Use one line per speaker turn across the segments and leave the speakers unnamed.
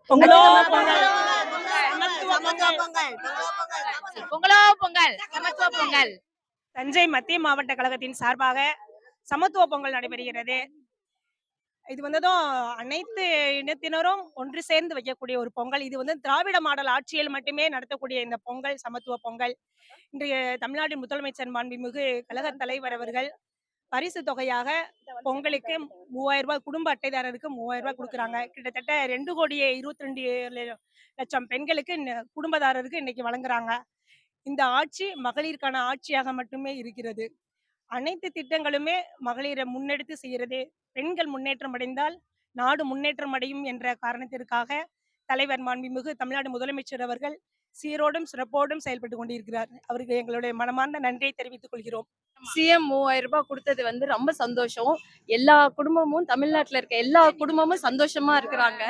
பொங்கலோ பொங்கல்.
சமத்துவ பொங்கல்.
பொங்கலோ பொங்கல், சமத்துவ பொங்கல்.
தஞ்சை மத்திய மாவட்ட கழகத்தின் சார்பாக சமத்துவ பொங்கல் நடைபெறுகிறது. இது வந்ததும் அனைத்து இனத்தினரும் ஒன்று சேர்ந்து வைக்கக்கூடிய ஒரு பொங்கல். இது திராவிட மாடல் ஆட்சியில் மட்டுமே நடத்தக்கூடிய இந்த பொங்கல் சமத்துவ பொங்கல். இன்றைய தமிழ்நாட்டின் முதலமைச்சர் மாண்புமிகு கழக தலைவர் அவர்கள் பரிசு தொகையாக பொங்கலுக்கு 3000 ரூபாய், குடும்ப அட்டைதாரருக்கு 3000 ரூபாய் கொடுக்குறாங்க. கிட்டத்தட்ட 2,22,00,000 பெண்களுக்கு குடும்பதாரருக்கு இன்னைக்கு வழங்குறாங்க. இந்த ஆட்சி மகளிருக்கான ஆட்சியாக மட்டுமே இருக்கிறது. அனைத்து திட்டங்களுமே மகளிரை முன்னெடுத்து செய்கிறது. பெண்கள் முன்னேற்றம் அடைந்தால் நாடு முன்னேற்றம் அடையும் என்ற காரணத்திற்காக தலைவர் மாண்புமிகு தமிழ்நாடு முதலமைச்சர் அவர்கள் சீரோடும் சிறப்போடும் செயல்பட்டு கொண்டிருக்கிறார். அவருக்கு எங்களுடைய மனமார்ந்த நன்றியை தெரிவித்துக் கொள்கிறோம்.
சிஎம் 3000 ரூபாய் கொடுத்தது ரொம்ப சந்தோஷம். எல்லா குடும்பமும், தமிழ்நாட்டுல இருக்க எல்லா குடும்பமும் சந்தோஷமா இருக்கிறாங்க.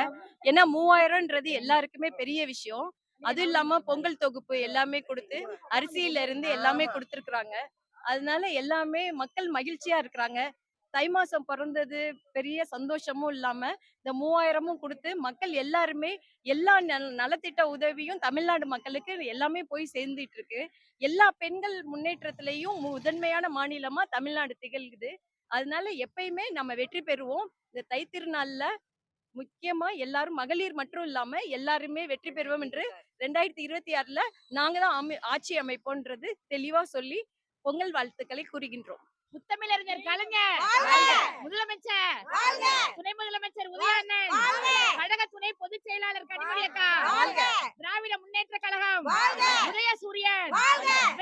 ஏன்னா 3000ன்றது எல்லாருக்குமே பெரிய விஷயம். அது இல்லாம பொங்கல் தொகுப்பு எல்லாமே கொடுத்து, அரிசியில இருந்து எல்லாமே கொடுத்துருக்காங்க. அதனால எல்லாமே மக்கள் மகிழ்ச்சியா இருக்கிறாங்க. தை மாசம் பிறந்தது பெரிய சந்தோஷமும் இல்லாம இந்த 3000மும் கொடுத்து மக்கள் எல்லாருமே எல்லா நலத்திட்ட உதவியும் தமிழ்நாடு மக்களுக்கு எல்லாமே போய் சேர்ந்துட்டு இருக்கு. எல்லா பெண்கள் முன்னேற்றத்திலையும் முதன்மையான மாநிலமா தமிழ்நாடு திகழ்குது. அதனால எப்பயுமே நம்ம வெற்றி பெறுவோம். இந்த தை திருநாள்ல முக்கியமா எல்லாரும் மகளிர் மட்டும் இல்லாம எல்லாருமே வெற்றி பெறுவோம் என்று 2026ல நாங்க தான் ஆட்சி அமைப்போன்றது தெளிவா சொல்லி பொங்கல் வாழ்த்துக்களை கூறுகின்றோம்.
முத்தமிழறிஞர் கலைஞர் முதலமைச்சர், துணை முதலமைச்சர் உதயண்ணன், கழக துணை பொதுச் செயலாளர் கனிமொழி அக்கா, திராவிட முன்னேற்ற கழகம், உதயசூரியன்,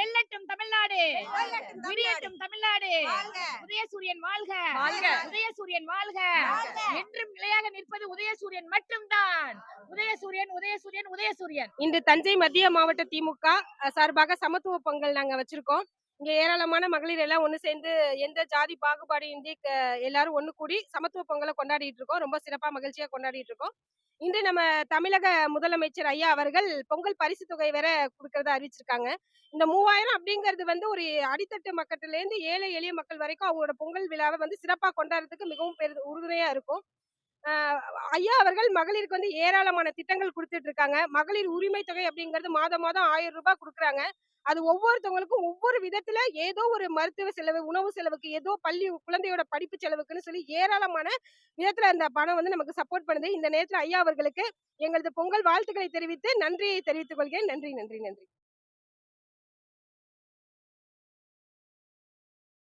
வெல்லட்டும் தமிழ்நாடு, விடியட்டும் தமிழ்நாடு, உதயசூரியன் வாழ்க, உதயசூரியன் வாழ்க. என்றும் நிலையாக நிற்பது உதயசூரியன் மட்டும்தான். உதயசூரியன், உதயசூரியன், உதயசூரியன்.
இன்று தஞ்சை மத்திய மாவட்ட திமுக சார்பாக சமத்துவ பொங்கல் நாங்க வச்சிருக்கோம். இங்க ஏராளமான மகளிர் எல்லாம் ஒண்ணு சேர்ந்து எந்த ஜாதி பாகுபாடு இன்றி எல்லாரும் ஒண்ணு கூடி சமத்துவ பொங்கலை கொண்டாடிட்டு இருக்கோம். ரொம்ப சிறப்பா மகிழ்ச்சியா கொண்டாடிட்டு இருக்கோம். இன்று நம்ம தமிழக முதலமைச்சர் ஐயா அவர்கள் பொங்கல் பரிசு தொகை வேற கொடுக்கறத அறிவிச்சிருக்காங்க. இந்த 3000 அப்படிங்கிறது ஒரு அடித்தட்டு மக்கள்ல இருந்து ஏழை எளிய மக்கள் வரைக்கும் அவங்களோட பொங்கல் விழாவை சிறப்பா கொண்டாடுறதுக்கு மிகவும் உறுதுணையா இருக்கும். ஐயா அவர்கள் மகளிருக்கு ஏராளமான திட்டங்கள் கொடுத்துட்டு இருக்காங்க. மகளிர் உரிமை தொகை அப்படிங்கிறது மாதம் 1000 ரூபாய் கொடுக்குறாங்க. அது ஒவ்வொருத்தவங்களுக்கும் ஒவ்வொரு விதத்துல ஏதோ ஒரு மருத்துவ செலவு, உணவு செலவுக்கு, ஏதோ பள்ளி குழந்தையோட படிப்பு செலவுக்குன்னு சொல்லி ஏராளமான விதத்துல அந்த பணம் நமக்கு சப்போர்ட் பண்ணுது. இந்த நேரத்துல ஐயா அவர்களுக்கு எங்களது பொங்கல் வாழ்த்துக்களை தெரிவித்து நன்றியை தெரிவித்துக் கொள்கிறேன். நன்றி நன்றி நன்றி.